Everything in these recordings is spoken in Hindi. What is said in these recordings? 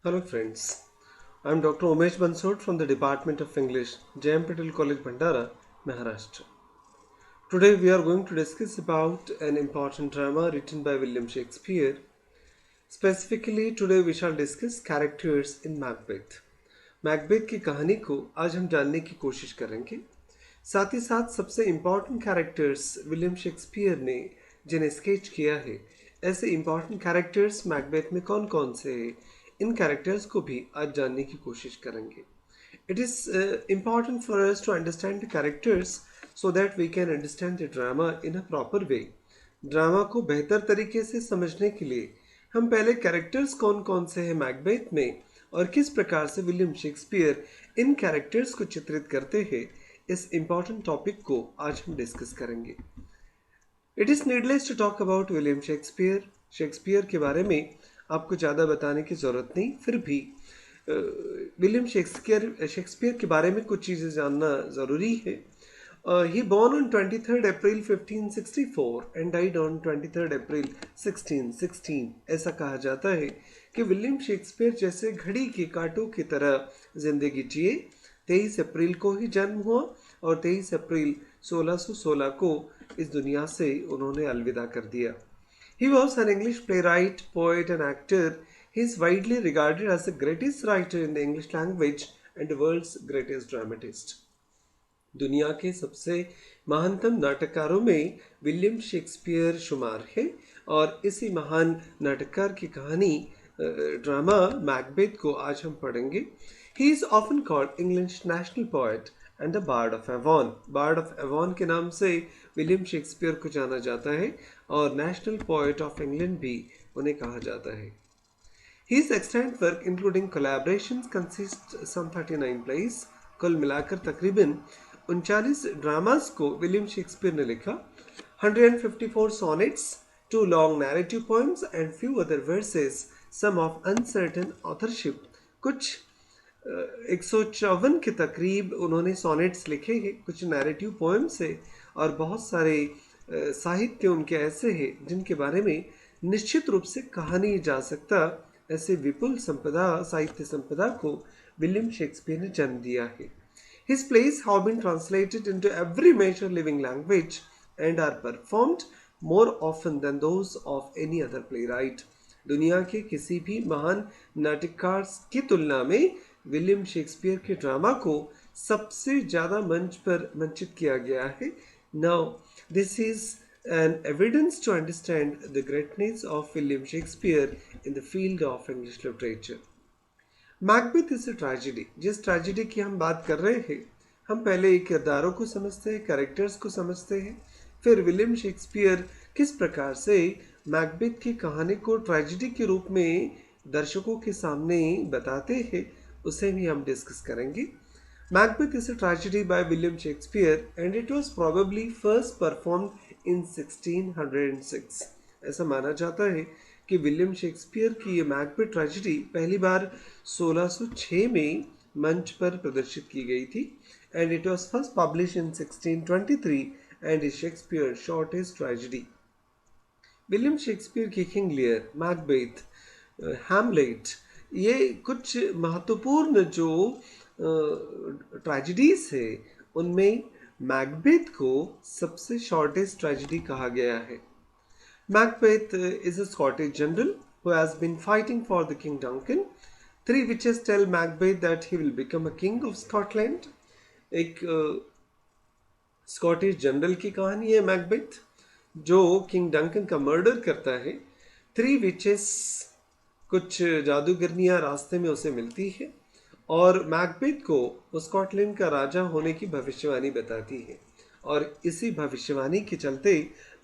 Hello friends, I am Dr. Umesh Bansod from the Department of English, J.M. Patel College, Bhandara, Maharashtra. Today we are going to discuss about an important drama written by William Shakespeare. Specifically today we shall discuss characters in Macbeth. Macbeth की कहानी को आज हम जानने की कोशिश करेंगे। साथ ही साथ सबसे इम्पॉर्टेंट कैरेक्टर्स विलियम शेक्सपियर ने जिन्हें स्केच किया है, ऐसे इम्पॉर्टेंट कैरेक्टर्स मैकबेथ में कौन कौन से हैं, इन कैरेक्टर्स को भी आज जानने की कोशिश करेंगे। It is important for us to understand the characters so that we can understand the drama in a proper way. Drama को बेहतर तरीके से समझने के लिए हम पहले कैरेक्टर्स कौन कौन से हैं मैकबेथ में और किस प्रकार से विलियम शेक्सपियर इन कैरेक्टर्स को चित्रित करते हैं, इस इम्पॉर्टेंट टॉपिक को आज हम डिस्कस करेंगे। It is needless to talk about William Shakespeare. Shakespeare के बारे में आपको ज़्यादा बताने की ज़रूरत नहीं, फिर भी विलियम शेक्सपियर के बारे में कुछ चीज़ें जानना ज़रूरी है। He born on 23rd April 1564 and died on 23rd April 1616। ऐसा कहा जाता है कि विलियम शेक्सपियर जैसे घड़ी के कांटों की तरह जिंदगी जिए। 23 अप्रैल को ही जन्म हुआ और 23 अप्रैल 1616 को इस दुनिया से उन्होंने अलविदा कर दिया। He was an English playwright, poet and actor. He is widely regarded as the greatest writer in the English language and the world's greatest dramatist. दुनिया के सबसे महानतम नाटककारों में विलियम शेक्सपियर शुमार है और इसी महान नाटककार की कहानी ड्रामा मैकबेथ को आज हम पढ़ेंगे। He is often called English national poet and the Bard of Avon. Bard of Avon के नाम से विलियम शेक्सपियर को जाना जाता है और नेशनल पोएट ऑफ इंग्लैंड भी उन्हें कहा जाता है। His extant work including collaborations consists some 39 plays. कुल मिलाकर तकरीबन 39 ड्रामास को विलियम शेक्सपियर ने लिखा। 154 sonnets, 2 long narrative poems and few other verses, some of uncertain authorship. कुछ 154 के तकरीब उन्होंने सोनेट्स लिखे हैं, कुछ नैरेटिव पोएम्स है और बहुत सारे साहित्य उनके ऐसे हैं जिनके बारे में निश्चित रूप से कहा नहीं जा सकता। ऐसे विपुल संपदा, साहित्य संपदा को विलियम शेक्सपियर ने जन्म दिया है। His plays have been translated into every major living language and are performed more often than those of any other playwright. दुनिया के किसी भी महान नाटककार की तुलना में विलियम शेक्सपियर के ड्रामा को सबसे ज़्यादा मंच पर मंचित किया गया है। Now, this is an evidence to understand the greatness of William Shakespeare in the field of English literature. Macbeth is a tragedy. जिस ट्रेजेडी की हम बात कर रहे हैं, हम पहले किरदारों को समझते हैं, कैरेक्टर्स को समझते हैं, फिर विलियम शेक्सपियर किस प्रकार से मैकबेथ की कहानी को ट्रेजेडी के रूप में दर्शकों के सामने बताते हैं, उसे भी हम डिस्कस करेंगे। Macbeth is a tragedy by William Shakespeare and it was probably first performed in 1606। ऐसा माना जाता है कि विलियम शेक्सपियर की ये मैकबेथ ट्रेजेडी पहली बार 1606 में मंच पर प्रदर्शित की गई थी and it was first publish in 1623 and is Shakespeare shortest tragedy. William Shakespeare की किंग लियर, मैकबेथ, हैमलेट, ये कुछ महत्वपूर्ण जो ट्रेजेडीज है उनमें मैकबेथ को सबसे शॉर्टेस्ट ट्रेजेडी कहा गया है। Macbeth is a Scottish general who has been fighting for the King Duncan. 3 witches tell Macbeth that he will become a king of Scotland. एक स्कॉटिश जनरल की कहानी है मैकबेथ, जो किंग डंकन का मर्डर करता है। 3 विचेस, कुछ जादूगरनियाँ रास्ते में उसे मिलती है और मैकबेथ को वो स्कॉटलैंड का राजा होने की भविष्यवाणी बताती है और इसी भविष्यवाणी के चलते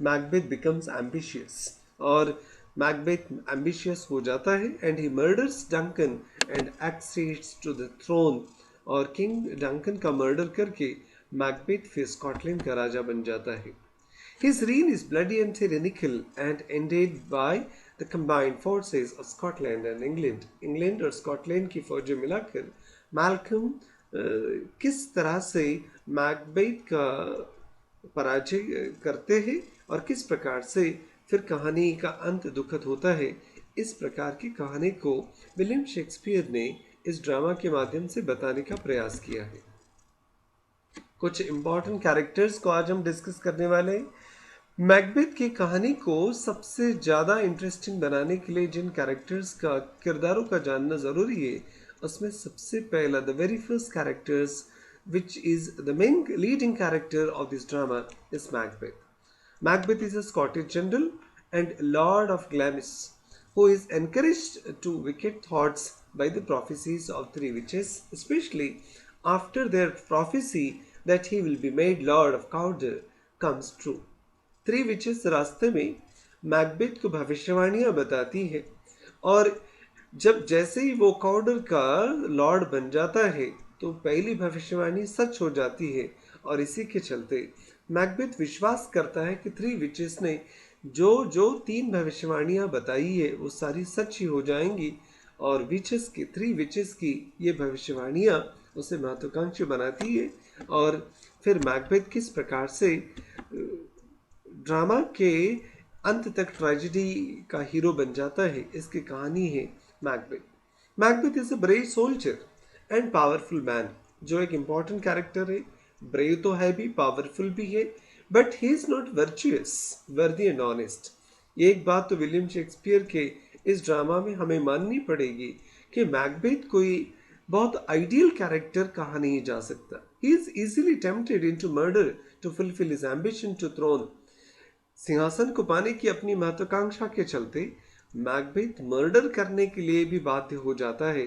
मैकबेथ बिकम्स एम्बिशियस और मैकबेथ एम्बिशियस हो जाता है and he murders Duncan and exceeds to the throne, और किंग डंकन का मर्डर करके मैकबेथ फिर स्कॉटलैंड का राजा बन जाता है। His reign is bloody and tyrannical and ended by the combined forces of Scotland and England. England और स्कॉटलैंड की फौजें मिलाकर मैल्कम किस तरह से मैकबेथ का पराजय करते हैं और किस प्रकार से फिर कहानी का अंत दुखद होता है, इस प्रकार की कहानी को विलियम शेक्सपियर ने इस ड्रामा के माध्यम से बताने का प्रयास किया है। कुछ इम्पोर्टेंट कैरेक्टर्स को आज हम डिस्कस करने वाले हैं। मैकबेथ की कहानी को सबसे ज़्यादा इंटरेस्टिंग बनाने के लिए जिन कैरेक्टर्स का किरदारों का जानना ज़रूरी है, उसमें सबसे पहला the very first characters which is the main leading character of this drama is Macbeth. Macbeth is a Scottish general and Lord of Glamis who is encouraged to wicked thoughts by the prophecies of three witches, especially after their prophecy that he will be made Lord of Cawdor comes true. Three witches रास्ते में मैकबेथ को भविष्यवाणियां बताती है, और जब जैसे ही वो कॉडर का लॉर्ड बन जाता है तो पहली भविष्यवाणी सच हो जाती है, और इसी के चलते मैकबेथ विश्वास करता है कि थ्री विचेस ने जो जो तीन भविष्यवाणियां बताई है वो सारी सच ही हो जाएंगी, और विचेस की थ्री विचेस की ये भविष्यवाणियां उसे महत्वाकांक्षी बनाती है, और फिर मैकबेथ किस प्रकार से ड्रामा के अंत तक ट्रेजेडी का हीरो बन जाता है, इसकी कहानी है Macbeth. Macbeth is a brave soldier and powerful man, जो एक इम्पॉर्टेंट कैरेक्टर है। ब्रेव तो है भी, पावरफुल भी है, but he is not virtuous, वर्दी एंड ऑनेस्ट। एक बात तो विलियम शेक्सपियर के इस ड्रामा में हमें माननी पड़ेगी कि मैकबेथ कोई बहुत आइडियल कैरेक्टर कहा नहीं जा सकता। He is easily tempted into murder to fulfil his ambition to throne. सिंहासन को पाने की अपनी महत्वाकांक्षा के चलते मैकबेथ मर्डर करने के लिए भी बाध्य हो जाता है,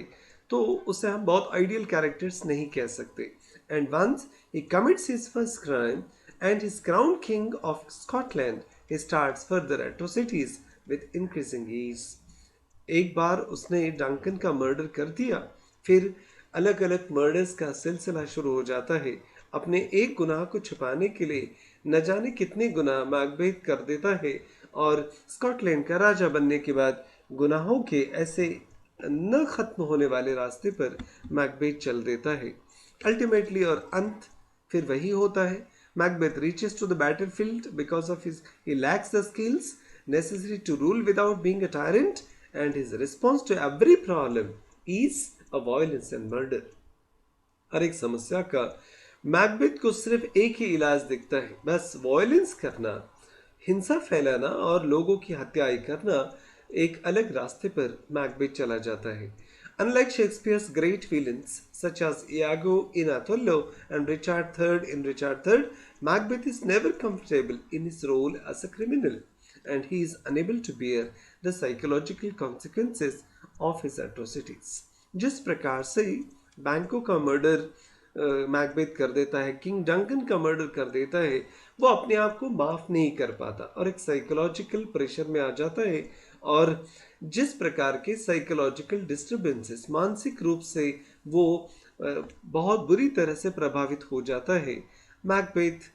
तो उसे हम बहुत आइडियल कैरेक्टर्स नहीं कह सकते। And once he commits his first crime and his crown king of Scotland, he starts further atrocities with increasing ease. एक बार उसने डंकन का मर्डर कर दिया, फिर अलग अलग मर्डर्स का सिलसिला शुरू हो जाता है। अपने एक गुनाह को छुपाने के लिए न जाने कितने गुनाह मैकबेथ कर देता है, और स्कॉटलैंड का राजा बनने के बाद गुनाहों के ऐसे न खत्म होने वाले रास्ते पर मैकबेथ चल देता है। अल्टीमेटली और अंत फिर वही होता है। Macbeth reaches to the battlefield because of his he lacks the skills necessary to rule without being a tyrant, and his response to every problem is a violence and murder. हर एक समस्या का मैकबेथ को सिर्फ एक ही इलाज दिखता है, बस वॉयलेंस करना, हिंसा फैलाना और लोगों की हत्याएं करना। एक अलग रास्ते पर मैकबेथ चला जाता है। Unlike Shakespeare's great villains such as Iago in Othello and Richard III in Richard III, Macbeth is never comfortable in his role as a criminal, and he is unable to bear the psychological consequences of his atrocities. जिस प्रकार से बैंकों का मर्डर मैकबेथ कर देता है, किंग डंकन का मर्डर कर देता है, वो अपने आप को माफ नहीं कर पाता और एक साइकोलॉजिकल प्रेशर में आ जाता है। और जिस प्रकार के साइकोलॉजिकल डिस्टर्बेंसेस, मानसिक रूप से वो बहुत बुरी तरह से प्रभावित हो जाता है, मैकबेथ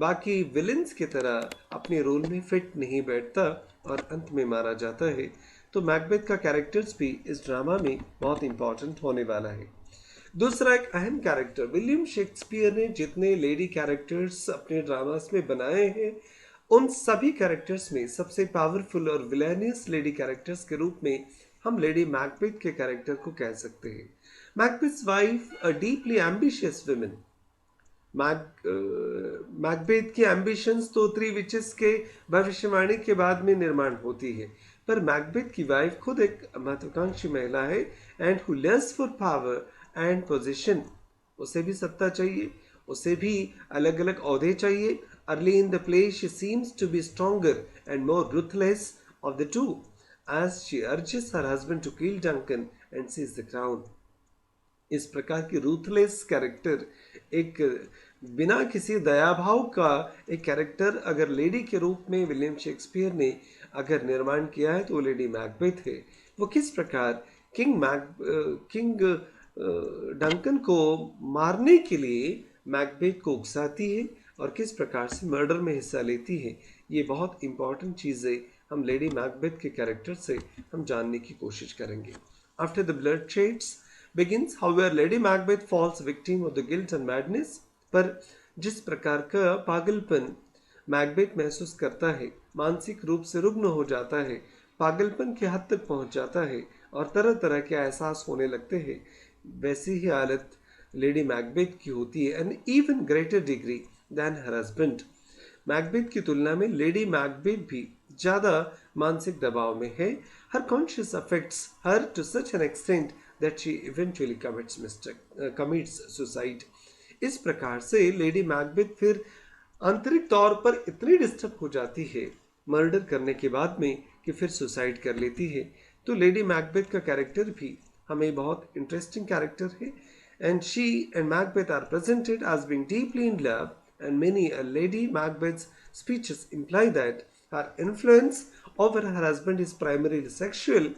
बाकी विलेंस की तरह अपने रोल में फिट नहीं बैठता और अंत में मारा जाता है। तो मैकबेथ का कैरेक्टर्स भी इस ड्रामा में बहुत इंपॉर्टेंट होने वाला है। दूसरा एक अहम कैरेक्टर, विलियम शेक्सपियर ने जितने लेडी कैरेक्टर्स अपने ड्रामास में बनाए हैं, उन सभी कैरेक्टर्स में सबसे पावरफुल और विलेनियस लेडी कैरेक्टर्स के रूप में हम लेडी मैकबेथ के कैरेक्टर को कह सकते हैं। Macbeth's wife a deeply ambitious woman. Macbeth की एम्बिशंस तो थ्री विचेस के भविष्यवाणी के बाद में निर्माण होती है, पर मैकबेथ की वाइफ खुद एक महत्वाकांक्षी महिला है and who lust for power and position. उसे भी सत्ता चाहिए, उसे भी अलग अलग ओहदे चाहिए। Early in the play she seems to be stronger and more ruthless of the two as she urges her husband to kill Duncan and seize the crown. इस प्रकार की रूथलेस कैरेक्टर, एक बिना किसी दयाभाव का एक कैरेक्टर अगर लेडी के रूप में विलियम शेक्सपियर ने अगर निर्माण किया है तो वो लेडी मैकबेथ है। वो किस प्रकार किंग डंकन को मारने के लिए मैकबेथ को उकसाती है और किस प्रकार से मर्डर में हिस्सा लेती है। ये बहुत इंपॉर्टेंट चीज़ें हम लेडी मैकबेथ के कैरेक्टर से हम जानने की कोशिश करेंगे। After the blood shades begins however lady Macbeth falls victim of the guilt and madness। पर जिस प्रकार का पागलपन मैकबेथ महसूस करता है, मानसिक रूप से रुग्ण हो जाता है, पागलपन की हद तक पहुंच जाता है और तरह तरह के एहसास होने लगते हैं, वैसी ही हालत लेडी मैकबेथ की होती है and even greater degree than her husband. Macbeth की तुलना में लेडी मैकबेथ भी ज़्यादा मानसिक दबाव में है। Her conscious affects her to such an extent that she eventually commits suicide. इस प्रकार से लेडी मैकबेथ फिर आंतरिक तौर पर इतनी डिस्टर्ब हो जाती है मर्डर करने के बाद में कि फिर सुसाइड कर लेती है। तो लेडी मैकबेथ का कैरेक्टर भी हमें बहुत इंटरेस्टिंग कैरेक्टर है and she and Macbeth are presented as being deeply in love and many a Lady Macbeth's speeches imply that her influence over her husband is primarily sexual.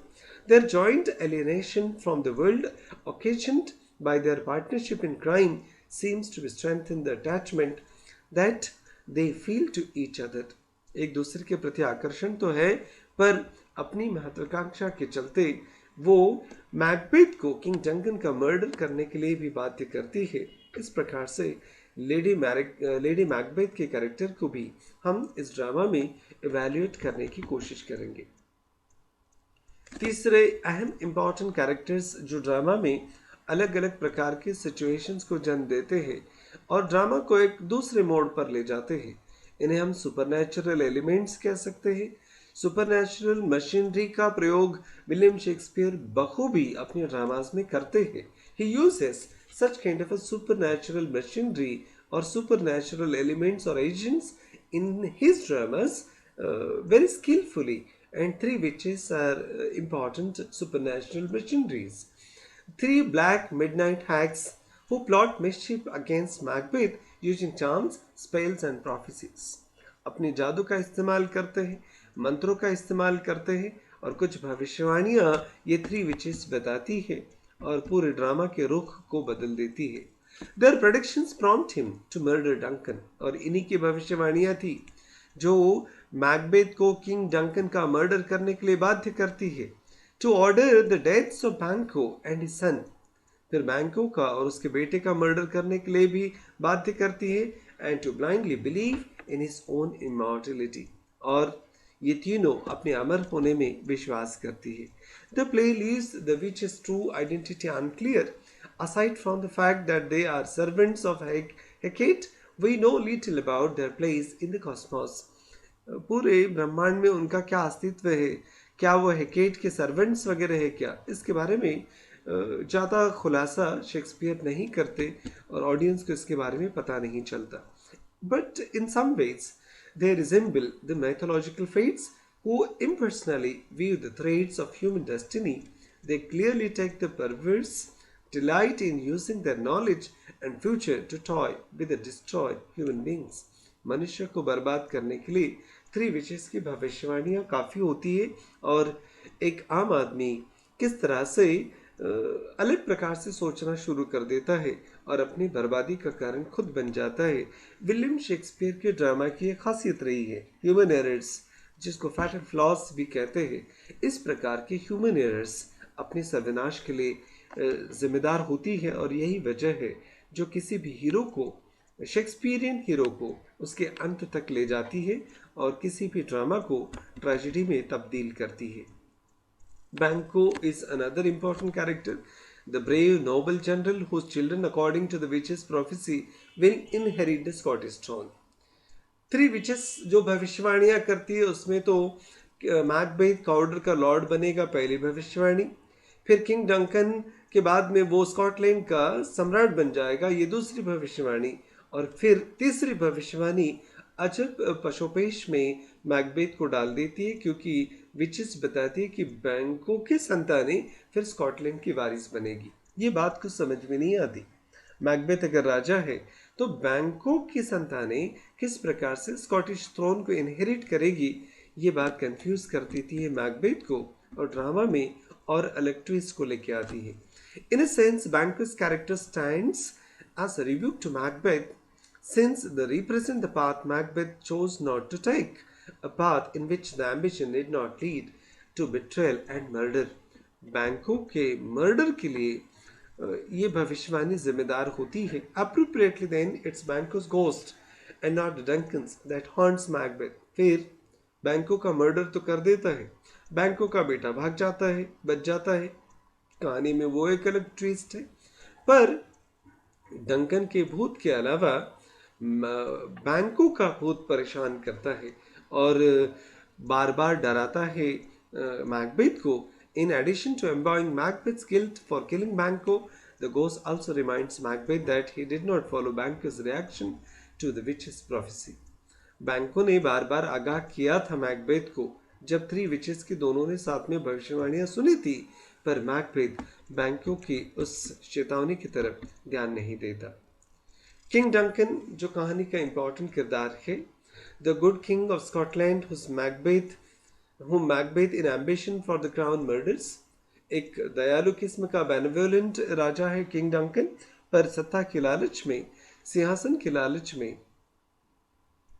Their joint alienation from the world occasioned by their partnership in crime seems to strengthen the attachment that they feel to each other. एक दूसरे के प्रति आकर्षण तो है, पर अपनी महत्वाकांक्षा के चलते वो मैकबेथ को किंग डंकन का मर्डर करने के लिए भी बाध्य करती है। इस प्रकार से लेडी मैकबेथ के कैरेक्टर को भी हम इस ड्रामा में इवैल्यूएट करने की कोशिश करेंगे। तीसरे अहम इंपॉर्टेंट कैरेक्टर्स जो ड्रामा में अलग अलग प्रकार के सिचुएशंस को जन्म देते हैं और ड्रामा को एक दूसरे मोड़ पर ले जाते हैं, इन्हें हम सुपरनैचुरल एलिमेंट्स कह सकते हैं। सुपरनैचुरल मशीनरी का प्रयोग विलियम शेक्सपियर बखूबी अपने ड्रामास में करते हैं। He uses such kind of a supernatural machinery or supernatural elements or agents in his dramas very skillfully, and three witches are important supernatural machineries. Three black midnight hags who plot mischief against Macbeth using charms, spells and prophecies. अपने जादू का इस्तेमाल करते हैं, मंत्रों का इस्तेमाल करते हैं और कुछ भविष्यवाणियां ये थ्री विचेस बताती है और पूरे ड्रामा के रुख को बदल देती है। Their predictions prompt him to murder Duncan, और इन्हीं की भविष्यवाणियां थी जो मैकबेथ को किंग डंकन का मर्डर करने के लिए बाध्य करती है। To order the deaths of Banquo and his son, फिर बैंको का और उसके बेटे का मर्डर करने के लिए भी बाध्य करती है। And to blindly believe in his own immortality, और ये तीनों अपने अमर होने में विश्वास करती है। The play leaves the witch's true identity unclear. Aside from the fact that they are servants of Hecate, we know little about their place in the cosmos. पूरे ब्रह्मांड में उनका क्या अस्तित्व है, क्या वो हेकेट के सर्वेंट्स वगैरह है क्या, इसके बारे में ज़्यादा खुलासा शेक्सपियर नहीं करते और ऑडियंस को इसके बारे में पता नहीं चलता। But in some ways, they resemble the mythological fates who impersonally view the threads of human destiny. They clearly take the perverse delight in using their knowledge and future to toy with and destroy human beings. मनुष्य को बर्बाद करने के लिए थ्री विशेष की भविष्यवाणियां काफ़ी होती है और एक आम आदमी किस तरह से अलग प्रकार से सोचना शुरू कर देता है और अपनी बर्बादी का कारण खुद बन जाता है। विलियम शेक्सपियर के ड्रामा की एक खासियत रही है ह्यूमन एरर्स, जिसको फैटल फ्लॉस भी कहते हैं। इस प्रकार के ह्यूमन एरर्स अपने सर्वनाश के लिए जिम्मेदार होती है और यही वजह है जो किसी भी हीरो को, शेक्सपियरियन हीरो को, उसके अंत तक ले जाती है और किसी भी ड्रामा को ट्रेजेडी में तब्दील करती है। Banquo is another important character, the brave noble general whose children, according to the witch's prophecy, will inherit the Scottish throne. Three witches जो भविष्यवाणियां करती है उसमें तो मैकबेथ काउडर का लॉर्ड बनेगा, पहली भविष्यवाणी। फिर किंग डंकन के बाद में वो स्कॉटलैंड का सम्राट बन जाएगा, ये दूसरी भविष्यवाणी। और फिर तीसरी भविष्यवाणी अजब पशोपेश में मैकबेथ को डाल देती है, क्योंकि विचेस बताती है कि बैंको की संतानें फिर स्कॉटलैंड की वारिस बनेगी। ये बात कुछ समझ में नहीं आती। मैकबेथ अगर राजा है तो बैंको की संतानें किस प्रकार से स्कॉटिश थ्रोन को इनहेरिट करेगी, ये बात कंफ्यूज कर देती है मैकबेथ को और ड्रामा में और अलग ट्विस्ट को लेके आती है. In a sense, Banquo's character stands as a rebuke to Macbeth, since they represent the path Macbeth chose not to take, a path in which the ambition did not lead to betrayal and murder. बैंकों के मर्डर के लिए ये भविष्यवाणी जिम्मेदार होती है. Appropriately then, it's Banquo's ghost and not Duncan's that haunts Macbeth. फिर बैंकों का मर्डर तो कर देता है, बैंकों का बेटा भाग जाता है, बच जाता है. कहानी में वो एक अलग ट्विस्ट है, पर डंकन के भूत के अलावा बैंकों का भूत परेशान करता है और बार बार डराता है मैकबेथ को. In addition to embodying Macbeth's guilt for killing Banquo, the ghost also reminds Macbeth that he did not follow Banquo's reaction to the witch's prophecy. बैंको ने बार बार आगाह किया था मैकबेथ को जब थ्री विचेस की दोनों ने साथ में भविष्यवाणियां सुनी थी, पर मैकबेथ बैंको की उस चेतावनी की तरफ ध्यान नहीं देता. किंग डंकन जो कहानी का इंपॉर्टेंट किरदार है, the good king of Scotland whom Macbeth in ambition for the crown murders. एक दयालु किस्म का बेनेवोलेंट राजा है किंग डंकन, पर सत्ता के लालच में, सिंहासन के लालच में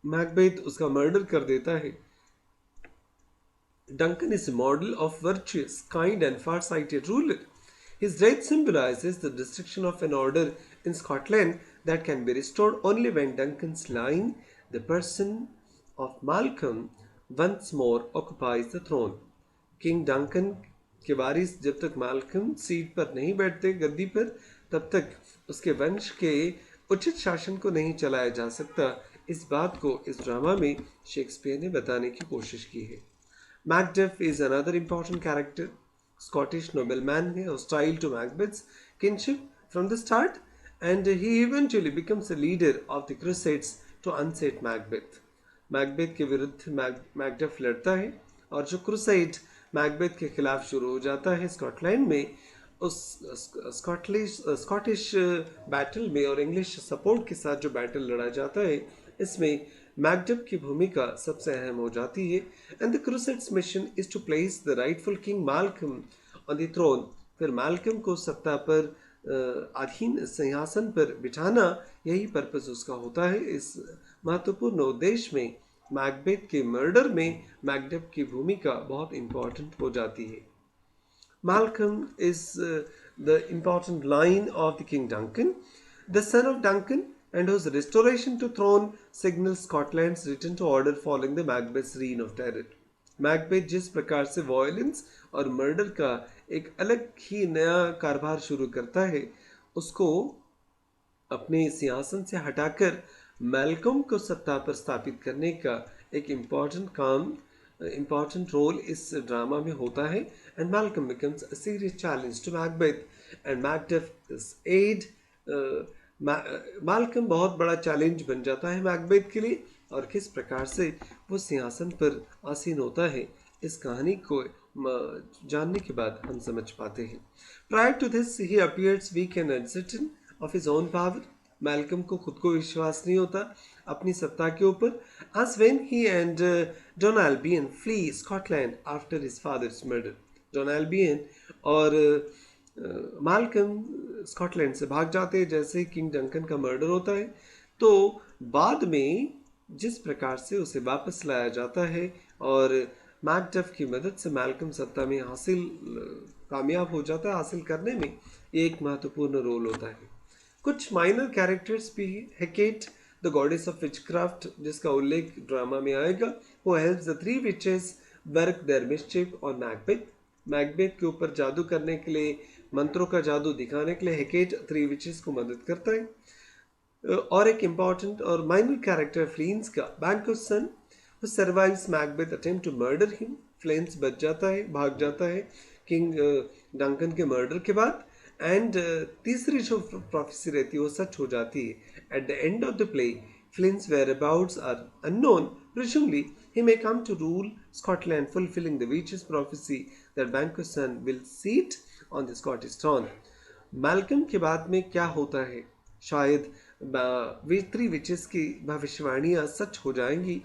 मैकबेथ उसका मर्डर कर देता है. Duncan is a model of virtuous, kind and far-sighted ruler. His death symbolizes the destruction of an order in Scotland that can be restored only when Duncan's line, the person of Malcolm, once more occupies the throne. King Duncan के वारिस जब तक माल्कम सीट पर नहीं बैठते गद्दी पर, तब तक उसके वंश के उचित शासन को नहीं चलाया जा सकता. इस बात को इस ड्रामा में शेक्सपियर ने बताने की कोशिश की है. Macduff is another important character. Scottish nobleman है, hostile to Macbeth's kinship from the start, and he eventually becomes a leader of the Crusades to unseat Macbeth. Macbeth के विरुद्ध मैकडफ लड़ता है और जो क्रूसेड मैकबेथ के खिलाफ शुरू हो जाता है स्कॉटलैंड में, उस स्कॉटिश बैटल में और इंग्लिश सपोर्ट के साथ जो बैटल लड़ा जाता है, इसमें मैकडफ की भूमिका सबसे अहम हो जाती है. And the crusades mission is to place the rightful king Malcolm on the throne. फिर माल्कम को सत्ता पर अधीन सिंहासन पर बिठाना, यही पर्पस उसका होता है. इस महत्वपूर्ण उद्देश्य में मैकबेथ के मर्डर में मैकडफ की भूमिका बहुत इंपॉर्टेंट हो जाती है. Malcolm is the important line of the King Duncan, the son of Duncan, and whose restoration to throne signals Scotland's return to order following the Macbeth's reign of terror. Macbeth जिस प्रकार से वॉयलेंस और मर्डर का एक अलग ही नया कारोबार शुरू करता है, उसको अपने सिंहासन से हटाकर मैल्कम को सत्ता पर स्थापित करने का एक इम्पॉर्टेंट रोल इस ड्रामा में होता है. And Malcolm becomes a serious challenge to Macbeth and Macduff is aid. Malcolm बहुत बड़ा चैलेंज बन जाता है मैकबेथ के लिए, और किस प्रकार से वो सिंहासन पर आसीन होता है, इस कहानी को जानने के बाद हम समझ पाते हैं. Prior to this he appears weak and uncertain of his own power. Malcolm को खुद को विश्वास नहीं होता अपनी सत्ता के ऊपर. as when he and John Albion flee Scotland after his father's murder. John Albion और मैल्कम स्कॉटलैंड से भाग जाते हैं जैसे किंग डंकन का मर्डर होता है. तो बाद में जिस प्रकार से उसे वापस लाया जाता है और मैकडफ की मदद से मैल्कम सत्ता में कामयाब हो जाता है, हासिल करने में ये एक महत्वपूर्ण रोल होता है. कुछ माइनर कैरेक्टर्स भी. Hecate the goddess of witchcraft, जिसका उल्लेख ड्रामा में आएगा, वो helps the three witches work their mischief on Macbeth. Macbeth के ऊपर जादू करने के लिए, मंत्रों का जादू दिखाने के लिए हेकेट थ्री विचेस को मदद करता है. और एक इम्पॉर्टेंट और माइनर कैरेक्टर फ्लिंस का, बैंकोस सन, who survives Macbeth attempt to murder him. फ्लिंस बच जाता है, भाग जाता है किंग डंकन के मर्डर के बाद. एंड तीसरी जो प्रोफेसी रहती है वो सच हो जाती है. At the end of the play Flynn's whereabouts are unknown. Presumably, he may come to rule Scotland, fulfilling the witch's prophecy that Banquo's son will seat on the Scottish throne. Malcolm के बाद में क्या होता है, शायद थ्री विचेस की भविष्यवाणियां सच हो जाएंगी,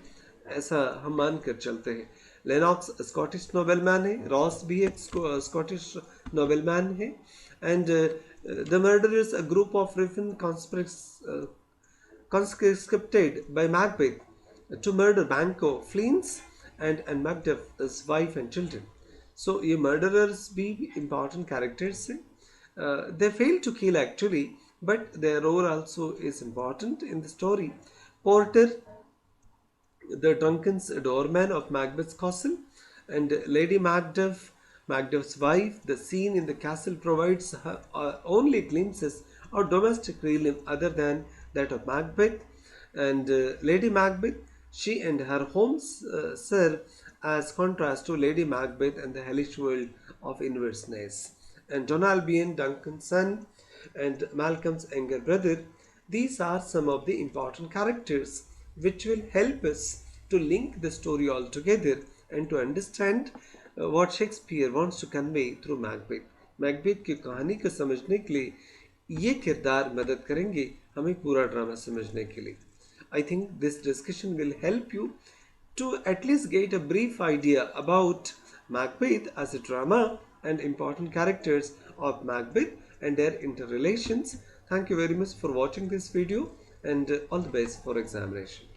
ऐसा हम मान कर चलते हैं. लेनॉक्स स्कॉटिश नोबेलमैन है, रॉस भी एक स्कॉटिश नोबेलमैन है, and the murderers a group of Ripon conscripted by Macbeth to murder Banquo, Fleance, and Macduff, his wife and children. So ये murderers भी important characters हैं. They fail to kill actually, but their role also is important in the story. Porter, the drunken doorman of Macbeth's castle, and Lady Macduff, Macduff's wife. The scene in the castle provides her, only glimpses of domestic realm other than that of Macbeth. And Lady Macbeth, she and her homes serve as contrast to Lady Macbeth and the hellish world of Inverness. And John Albion, Duncan's son, and Malcolm's younger brother, these are some of the important characters which will help us to link the story all together and to understand what Shakespeare wants to convey through Macbeth. Macbeth की कहानी को समझने के लिए ये किरदार मदद करेंगे हमें पूरा ड्रामा समझने के लिए. I think this discussion will help you to at least get a brief idea about Macbeth as a drama and important characters of Macbeth and their interrelations. Thank you very much for watching this video, and all the best for examination.